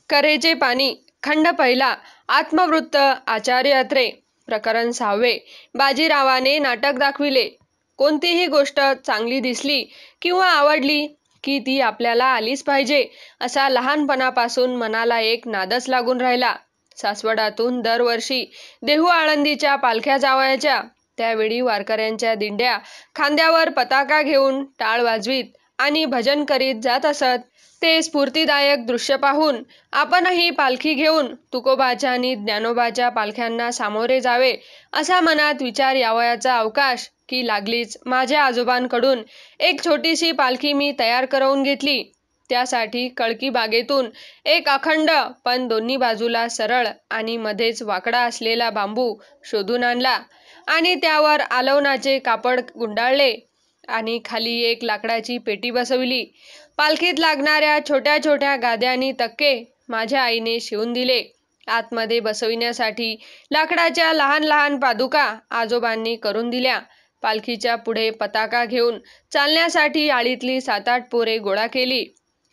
करेचे पाणी खंड पहिला आत्मवृत्त आचार्य अत्रे प्रकरण 6. बाजीरावाने नाटक दाखविले. कोणतीही गोष्ट चांगली दिसली किंवा आवडली की ती आपल्याला आलीच पाहिजे असा लहानपणापासून मनाला एक नादच लागून राहिला. सासवडातून दरवर्षी देहू आळंदीच्या पालख्या जावयाच्या. त्यावेळी वारकऱ्यांच्या दिंड्या खांद्यावर पताका घेऊन टाळ वाजवीत आणि भजन करीत जात असत. ते स्फूर्तिदायक दृश्य पाहून आपणही पालखी घेऊन तुकोबाच्या आणि ज्ञानोबाच्या पालख्यांना सामोरे जावे असा मनात विचार यावयाचा अवकाश की लागलीच माझ्या आजोबांकडून एक छोटीशी पालखी मी तयार करवून घेतली. त्यासाठी कळकी बागेतून एक अखंड पण दोन्ही बाजूला सरळ आणि मध्येच वाकडा असलेला बांबू शोधून आणला आणि त्यावर आलवनाचे कापड गुंडाळले आणि खाली एक लाकडाची पेटी बसविली. पालखीत लागणाऱ्या छोट्या छोट्या गाद्या आणि तक्के माझ्या आईने शिवून दिले. आतमध्ये बसविण्यासाठी लाकडाच्या लहान लहान पादुका आजोबांनी करून दिल्या. पालखीच्या पुढे पताका घेऊन चालण्यासाठी आळीतली 7-8 पोरे गोळा केली.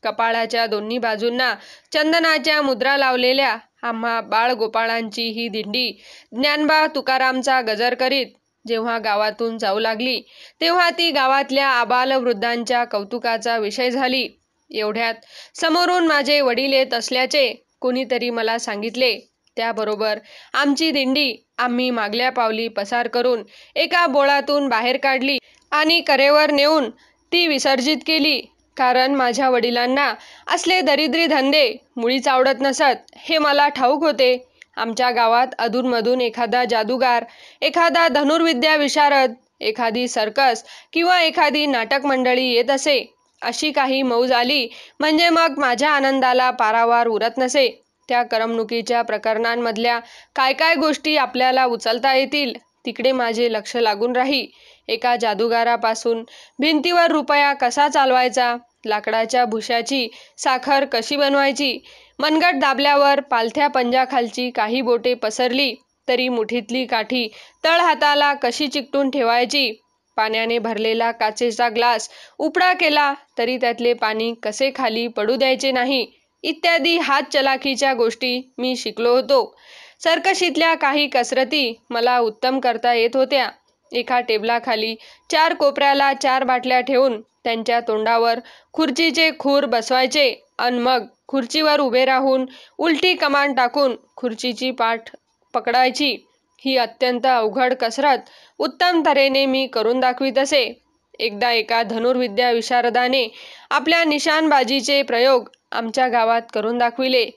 कपाळाच्या दोन्ही बाजूंना चंदनाच्या मुद्रा लावलेल्या आम्हा बाळगोपाळांची ही दिंडी ज्ञानबा तुकारामचा गजर करीत जेव्हा गावातून जाऊ लागली तेव्हा ती गावातल्या आबालवृद्धांच्या कौतुकाचा विषय झाली. एवढ्यात समोरून माझे वडील येत असल्याचे कोणीतरी मला सांगितले. त्याबरोबर आमची दिंडी आम्ही मागल्या पावली पसार करून एका बोळातून बाहेर काढली आणि करेवर नेऊन ती विसर्जित केली. कारण माझ्या वडिलांना असले दरिद्री धंदे मुळीच आवडत नसत हे मला ठाऊक होते. आमच्या गावात अधूनमधून एखादा जादूगार, एखादा धनुर्विद्या विशारद, एखादी सर्कस किंवा एखादी नाटक मंडळी येत असे. अशी काही मौज आली म्हणजे मग माझ्या आनंदाला पारावार उरत नसे. त्या करमणुकीच्या प्रकरणांमधल्या काय काय गोष्टी आपल्याला उचलता येतील तिकडे माझे लक्ष लागून राही. एका जादूगारापासून भिंतीवर रुपया कसा चालवायचा, लाकडाच्या भुशाची साखर कशी बनवायची, मनगट दाबल्यावर पालथ्या पंजाखालची काही बोटे पसरली तरी मुठीतली काठी तळहाताला कशी चिकटून ठेवायची, पाण्याने भरलेला काचेचा ग्लास उपडा केला तरी त्यातले पाणी कसे खाली पडू द्यायचे नाही, इत्यादी हातचलाखीच्या गोष्टी मी शिकलो होतो. सर्कशीतल्या काही कसरती मला उत्तम करता येत होत्या. एका टेबलाखाली 4 कोपऱ्याला 4 बाटल्या ठेवून त्यांच्या तोंडावर खुर्चीचे खूर बसवायचे अन मग खुर्चीवर उभे राहून उलटी कमान टाकून खुर्चीची पाठ पकडायची. ही अत्यंत अवघड कसरत उत्तम तऱ्हेने मी करून दाखवीत असे. एकदा एका धनुर्विद्या विशारदाने आपल्या निशाणबाजीचे प्रयोग आमच्या गावात करून दाखविले.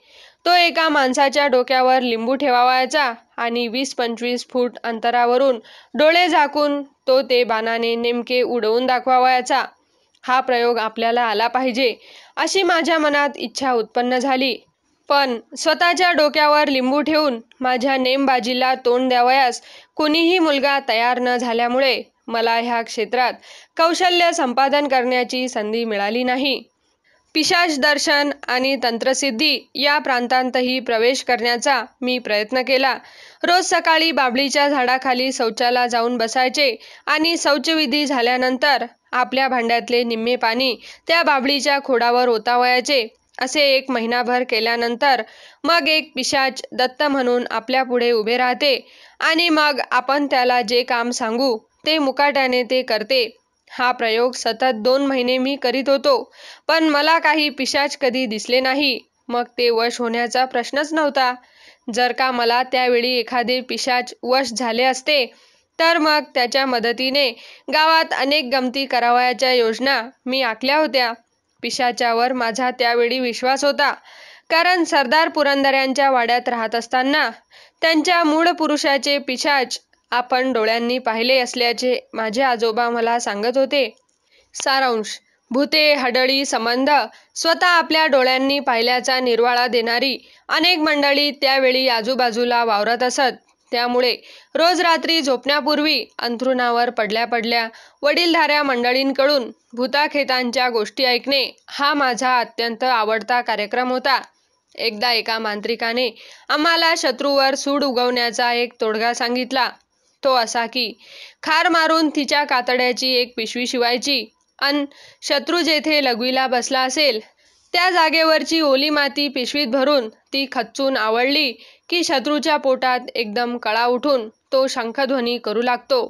तो एका माणसाच्या डोक्यावर लिंबू ठेवावयाचा आणि 20-25 फूट अंतरावरून डोळे झाकून तो ते बाणाने नेमके उडवून दाखवावयाचा. हा प्रयोग आपल्याला आला पाहिजे अशी माझ्या मनात इच्छा उत्पन्न झाली. पण स्वतःच्या डोक्यावर लिंबू ठेवून माझ्या नेमबाजीला तोंड द्यावयास कोणीही मुलगा तयार न झाल्यामुळे मला ह्या क्षेत्रात कौशल्य संपादन करण्याची संधी मिळाली नाही. पिशाच दर्शन आणि तंत्रसिद्धी या प्रांतांतही प्रवेश करण्याचा मी प्रयत्न केला. रोज सकाळी बाभळीच्या झाडाखाली शौचाला जाऊन बसायचे आणि शौचविधी झाल्यानंतर आपल्या भांड्यातले निम्मे पाणी त्या बाभळीच्या खोडावर ओतावयाचे. असे 1 महिनाभर केल्यानंतर मग एक पिशाच दत्त म्हणून आपल्या पुढे उभे राहते आणि मग आपण त्याला जे काम सांगू ते मुकाट्याने ते करते. हा प्रयोग सतत 2 महिने मी करीत होतो. पण मला काही पिशाच कधी दिसले नाही. मग ते वश होण्याचा प्रश्नच नव्हता. जर का मला त्यावेळी एखादे पिशाच वश झाले असते तर मग त्याच्या मदतीने गावात अनेक गमती करावयाच्या योजना मी आखल्या होत्या. पिशाच्यावर माझा त्यावेळी विश्वास होता. कारण सरदार पुरंदऱ्यांच्या वाड्यात राहत असताना त्यांच्या मूळ पुरुषाचे पिशाच आपण डोळ्यांनी पाहिले असल्याचे माझे आजोबा मला सांगत होते. सारांश: भूते, हडळी संबंध स्वतः आपल्या डोळ्यांनी पाहिल्याचा निर्वाळा देणारी अनेक मंडळी त्यावेळी आजूबाजूला वावरत असत. त्यामुळे रोज रात्री झोपण्यापूर्वी अंथरुणावर पडल्या पडल्या वडीलधाऱ्या मंडळींकडून भूताखेतांच्या गोष्टी ऐकणे हा माझा अत्यंत आवडता कार्यक्रम होता. एकदा एका मांत्रिकाने आम्हाला शत्रूवर सूड उगवण्याचा एक तोडगा सांगितला. तो असा की खार मारून तिच्या कातड्याची एक पिशवी शिवायची अन शत्रू जेथे लघवीला बसला असेल त्या जागेवरची ओली माती पिशवीत भरून ती खच्चून आवळली की शत्रूच्या पोटात एकदम कळा उठून तो शंखध्वनी करू लागतो.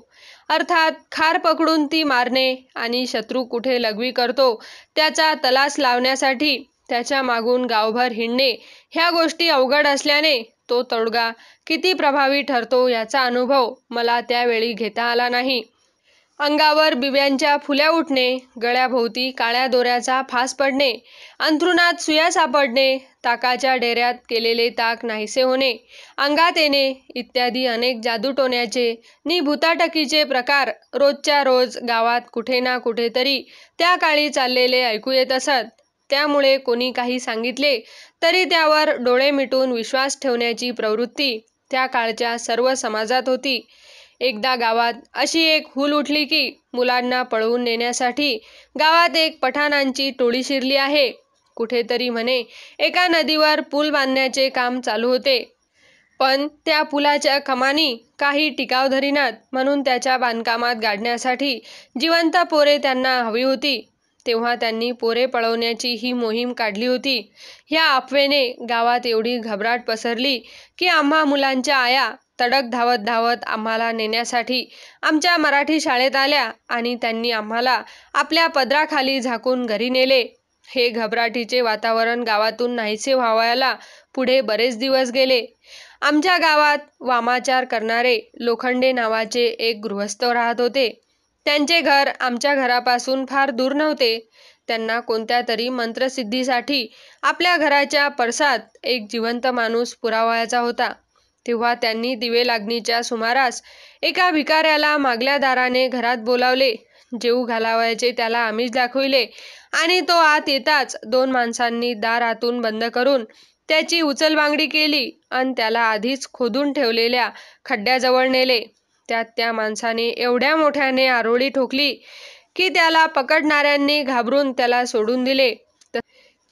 अर्थात खार पकडून ती मारणे आणि शत्रू कुठे लघवी करतो त्याचा तलास लावण्यासाठी त्याच्या मागून गावभर हिंडणे ह्या गोष्टी अवघड असल्याने तो तोडगा किती प्रभावी ठरतो याचा अनुभव मला त्यावेळी घेता आला नाही. अंगावर बिब्यांच्या फुल्या उठणे, गळ्याभोवती काळ्या दोऱ्याचा फास पडणे, अंथरुणात सुया सापडणे, ताकाच्या डेऱ्यात केलेले ताक नाहीसे होणे, अंगात येणे इत्यादी अनेक जादूटोण्याचे नि भुताटकीचे प्रकार रोजच्या रोज गावात कुठे ना कुठेतरी त्या काळी चाललेले ऐकू येत असत. त्यामुळे कोणी काही सांगितले तरी त्यावर डोळे मिटून विश्वास ठेवण्याची प्रवृत्ती त्या काळच्या सर्व समाजात होती. एकदा गावात अशी एक हूल उठली की मुलांना पळवून नेण्यासाठी गावात एक पठाणांची टोळी शिरली आहे. कुठेतरी म्हणे एका नदीवर पूल बांधण्याचे काम चालू होते. पण त्या पुलाच्या कमानी काही टिकाव धरीनात म्हणून त्याच्या बांधकामात गाडण्यासाठी जिवंत पोरे त्यांना हवी होती. तेव्हा त्यांनी पोरे पळवण्याची ही मोहीम काढली होती. ह्या अफवेने गावात एवढी घबराट पसरली की आम्हा मुलांच्या आया तडक धावत धावत आम्हाला नेण्यासाठी आमच्या मराठी शाळेत आल्या आणि त्यांनी आम्हाला आपल्या पदराखाली झाकून घरी नेले. हे घबराटीचे वातावरण गावातून नाहीसे व्हावयाला पुढे बरेच दिवस गेले. आमच्या गावात वामाचार करणारे लोखंडे नावाचे एक गृहस्थ राहत होते. त्यांचे घर आमच्या घरापासून फार दूर नव्हते. त्यांना कोणत्या तरी मंत्रसिद्धीसाठी आपल्या घराच्या परसात एक जिवंत माणूस पुरावयाचा होता. तेव्हा त्यांनी दिवेलागणीच्या सुमारास एका भिकाऱ्याला मागल्या दाराने घरात बोलावले. जेवू घालावयाचे त्याला आमिष दाखविले आणि तो आत येताच 2 माणसांनी दार आतून बंद करून त्याची उचलबांगडी केली आणि त्याला आधीच खोदून ठेवलेल्या खड्ड्याजवळ नेले. त्यात त्या माणसाने एवढ्या मोठ्याने आरोळी ठोकली की त्याला पकडणाऱ्यांनी घाबरून त्याला सोडून दिले.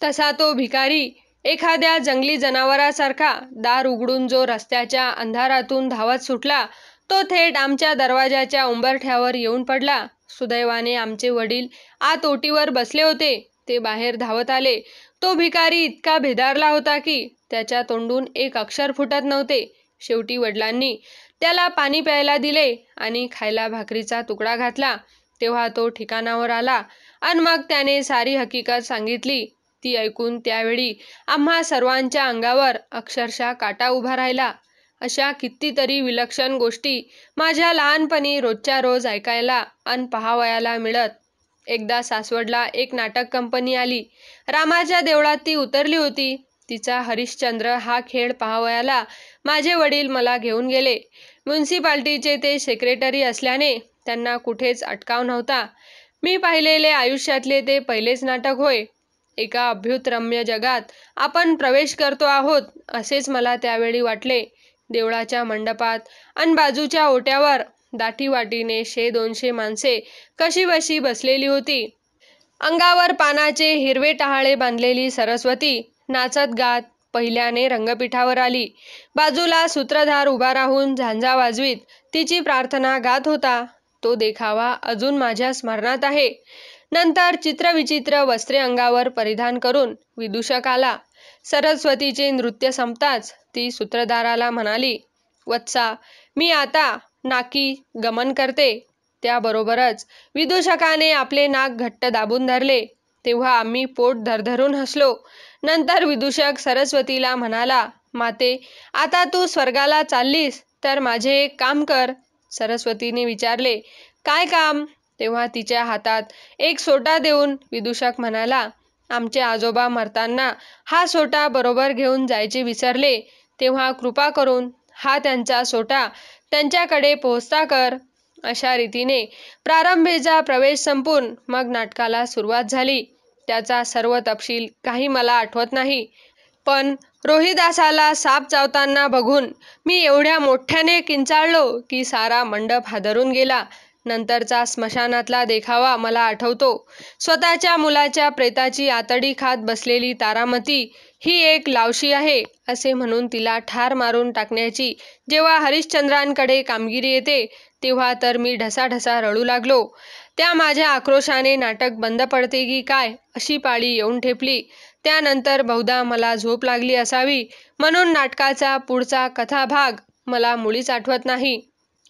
तसा तो भिकारी एखाद्या जंगली जनावरासारखा दार उघडून जो रस्त्याच्या अंधारातून धावत सुटला तो थेट आमच्या दरवाजाच्या उंबरठ्यावर येऊन पडला. सुदैवाने आमचे वडील आत ओटीवर बसले होते. ते बाहेर धावत आले. तो भिकारी इतका भेदारला होता की त्याच्या तोंडून एक अक्षर फुटत नव्हते. शेवटी वडिलांनी त्याला पाणी प्यायला दिले आणि खायला भाकरीचा तुकडा घातला. तेव्हा तो ठिकाणावर आला आणि मग त्याने सारी हकीकत सांगितली. ती ऐकून त्यावेळी आम्हा सर्वांच्या अंगावर अक्षरशः काटा उभा राहिला. अशा कितीतरी विलक्षण गोष्टी माझ्या लहानपणी रोजच्या रोज ऐकायला आणि पाहावयाला मिळत. एकदा सासवडला एक नाटक कंपनी आली. रामाच्या देवळात ती उतरली होती. तिचा हरिश्चंद्र हा खेळ पाहावयाला माझे वडील मला घेऊन गेले. म्युनिसिपाल्टीचे ते सेक्रेटरी असल्याने त्यांना कुठेच अटकाव नव्हता. मी पाहिलेले आयुष्यातले ते पहिलेच नाटक होय. एका अभ्युतरम्य जगात आपण प्रवेश करतो आहोत असेच मला त्यावेळी वाटले. देवळाच्या मंडपात आणि बाजूच्या ओट्यावर दाटीवाटीने 100-200 माणसे कशीबशी बसलेली होती. अंगावर पानाचे हिरवे टहाळे बांधलेली सरस्वती नाचत गात पहिल्याने रंगपीठावर आली. बाजूला सूत्रधार उभा राहून झांजा वाजवीत तिची प्रार्थना गात होता. तो देखावा अजून माझ्या स्मरणात आहे. नंतर चित्रविचित्र वस्त्रे अंगावर परिधान करून विदूषक आला. सरस्वतीचे नृत्य संपताच ती सूत्रधाराला म्हणाली, "वत्सा, मी आता नाकी गमन करते." त्याबरोबरच विदूषकाने आपले नाक घट्ट दाबून धरले. तेव्हा आम्ही पोट धरधरून हसलो. नंतर विदूषक सरस्वतीला म्हणाला, "माते, आता तू स्वर्गाला चाललीस तर माझे एक काम कर." सरस्वतीने विचारले, "काय काम?" तेव्हा तिच्या हातात एक सोटा देऊन विदूषक म्हणाला, "आमचे आजोबा मरताना हा सोटा बरोबर घेऊन जायचे विसरले. तेव्हा कृपा करून हा त्यांचा सोटा त्यांच्याकडे पोहोचता कर." अशा रीतीने प्रारंभीचा प्रवेश संपून मग नाटकाला सुरुवात झाली. त्याचा सर्व तपशील काही मला आठवत नाही. पण रोहिदासाला साप चावताना बघून मी एवढ्या मोठ्याने किंचाळलो की सारा मंडप हादरून गेला. नंतरचा स्मशानातला देखावा मला आठवतो. स्वतःच्या मुलाच्या प्रेताची आतडी खात बसलेली तारामती ही एक लावशी आहे असे म्हणून तिला ठार मारून टाकण्याची जेव्हा हरिश्चंद्रांकडे कामगिरी येते तेव्हा तर मी ढसाढसा रडू लागलो. त्या माझ्या आक्रोशाने नाटक बंद पडते की काय अशी पाळी येऊन ठेपली. त्यानंतर बहुधा मला झोप लागली असावी, म्हणून नाटकाचा पुढचा कथाभाग मला मुळीच आठवत नाही.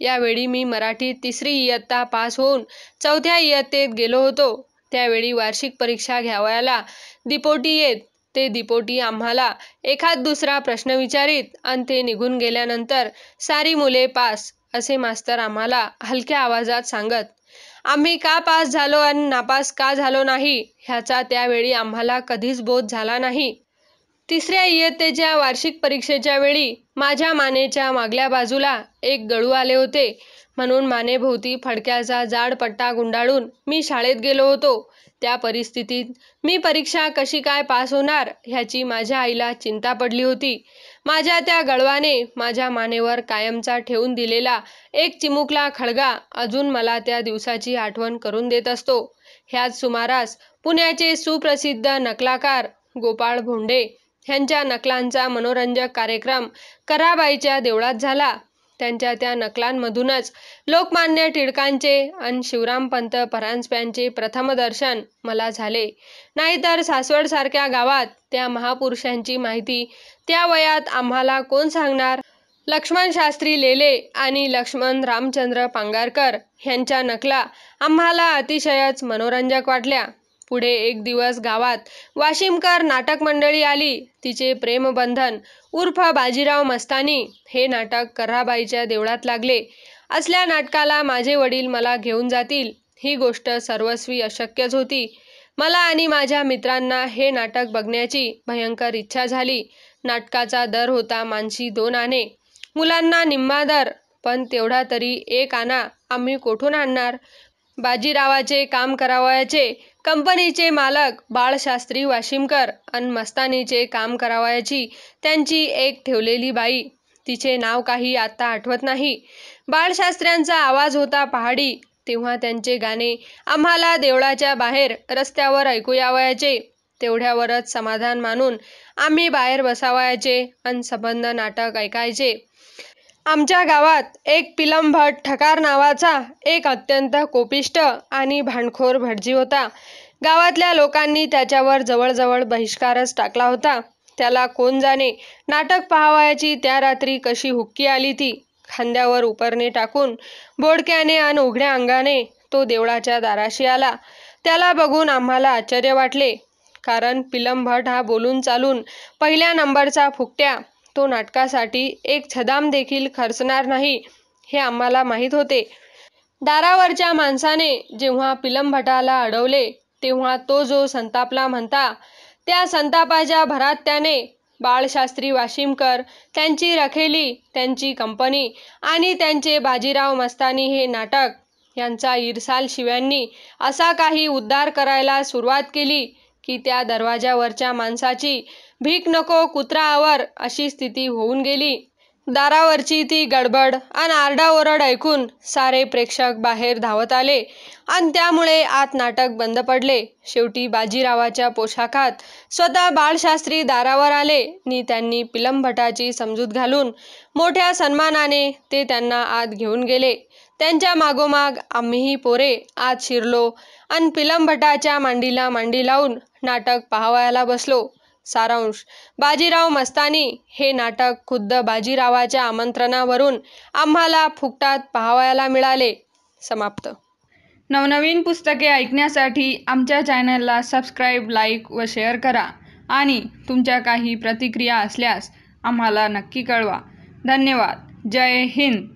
यावेळी मी मराठीत 3री इयत्ता पास होऊन 4थ्या इयत्तेत गेलो होतो. त्यावेळी वार्षिक परीक्षा घ्यावयाला दिपोटी येत. ते दिपोटी आम्हाला एखाद दुसरा प्रश्न विचारीत आणि ते निघून गेल्यानंतर सारी मुले पास असे मास्तर आम्हाला हलक्या आवाजात सांगत. आम्ही का पास झालो आणि नापास का झालो नाही ह्याचा त्यावेळी आम्हाला कधीच बोध झाला नाही. 3ऱ्या इयत्तेच्या वार्षिक परीक्षेच्या वेळी माझ्या मानेच्या मागल्या बाजूला एक गळू आले होते, म्हणून मानेभोवती फडक्याचा जाड पट्टा गुंडाळून मी शाळेत गेलो होतो. त्या परिस्थितीत मी परीक्षा कशी काय पास होणार ह्याची माझ्या आईला चिंता पडली होती. माझ्या त्या गळवाने माझ्या मानेवर कायमचा ठेवून दिलेला एक चिमुकला खळगा अजून मला त्या दिवसाची आठवण करून देत असतो. ह्याच सुमारास पुण्याचे सुप्रसिद्ध नकलाकार गोपाळ भोंडे ह्यांच्या नकलांचा मनोरंजक कार्यक्रम कऱ्हाबाईच्या देवळात झाला. त्यांच्या त्या नकलांमधूनच लोकमान्य टिळकांचे आणि शिवरामपंत परांजप्यांचे प्रथम दर्शन मला झाले. नाहीतर सासवडसारख्या गावात त्या महापुरुषांची माहिती त्या वयात आम्हाला कोण सांगणार. लक्ष्मणशास्त्री लेले आणि लक्ष्मण रामचंद्र पांगारकर ह्यांच्या नकला आम्हाला अतिशयच मनोरंजक वाटल्या. पुढे एक दिवस गावात वाशिमकर नाटक मंडळी आली. तिचे प्रेमबंधन उर्फ बाजीराव मस्तानी हे नाटक कऱ्हाबाईच्या देवळात लागले. असल्या नाटकाला माझे वडील मला घेऊन जातील ही गोष्ट सर्वस्वी अशक्यच होती. मला आणि माझ्या मित्रांना हे नाटक बघण्याची भयंकर इच्छा झाली. नाटकाचा दर होता मानसी 2 आणे. मुलांना निम्मा दर, पण तेवढा तरी 1 आणा आम्ही कोठून आणणार. बाजीरावाचे काम करावयाचे कंपनीचे मालक बाळशास्त्री वाशिमकर आणि मस्तानीचे काम करावयाची त्यांची एक ठेवलेली बाई, तिचे नाव काही आता आठवत नाही. बाळशास्त्र्यांचा आवाज होता पहाडी, तेव्हा त्यांचे गाणे आम्हाला देवळाच्या बाहेर रस्त्यावर ऐकू यावयाचे. तेवढ्यावरच समाधान मानून आम्ही बाहेर बसावयाचे आणि संबंध नाटक ऐकायचे. आमच्या गावात एक पिलमभट ठकार नावाचा एक अत्यंत कोपिष्ट आणि भांडखोर भटजी होता. गावातल्या लोकांनी त्याच्यावर जवळजवळ बहिष्कारच टाकला होता. त्याला कोण जाणे नाटक पाहावयाची त्या रात्री कशी हुक्की आली ती. खांद्यावर उपरणे टाकून बोडक्याने आणि उघड्या अंगाने तो देवळाच्या दाराशी आला. त्याला बघून आम्हाला आश्चर्य वाटले, कारण पिलमभट हा बोलून चालून पहिल्या नंबरचा फुकट्या. तो नाटकासाठी एक छदाम देखील खर्चणार नाही हे आम्हाला माहीत होते. दारावरच्या माणसाने जेव्हा पिलमभटाला अडवले तेव्हा तो जो संतापला म्हणता, त्या संतापाच्या भरात त्याने बाळशास्त्री वाशिमकर, त्यांची रखेली, त्यांची कंपनी आणि त्यांचे बाजीराव मस्तानी हे नाटक यांचा इरसाल शिव्यांनी असा काही उद्धार करायला सुरुवात केली की त्या दरवाजावरच्या माणसाची भीक नको कुत्रा आवर अशी स्थिती होऊन गेली. दारावरची ती गडबड आणि आरडाओरड ऐकून सारे प्रेक्षक बाहेर धावत आले आणि त्यामुळे आत नाटक बंद पडले. शेवटी बाजीरावाच्या पोशाखात स्वतः बाळशास्त्री दारावर आले नि त्यांनी पिलमभटाची समजूत घालून मोठ्या सन्मानाने ते त्यांना आत घेऊन गेले. त्यांच्या मागोमाग आम्हीही पोरे आत शिरलो आणि पिलमभटाच्या मांडीला मांडी लावून नाटक पाहावयाला बसलो. सारांश: बाजीराव मस्तानी हे नाटक खुद्द बाजीरावाच्या आमंत्रणावरून आम्हाला फुकटात पाहावयाला मिळाले. समाप्त. नवनवीन पुस्तके ऐकण्यासाठी आमच्या चॅनलला सबस्क्राईब, लाईक व शेअर करा आणि तुमच्या काही प्रतिक्रिया असल्यास आम्हाला नक्की कळवा. धन्यवाद. जय हिंद.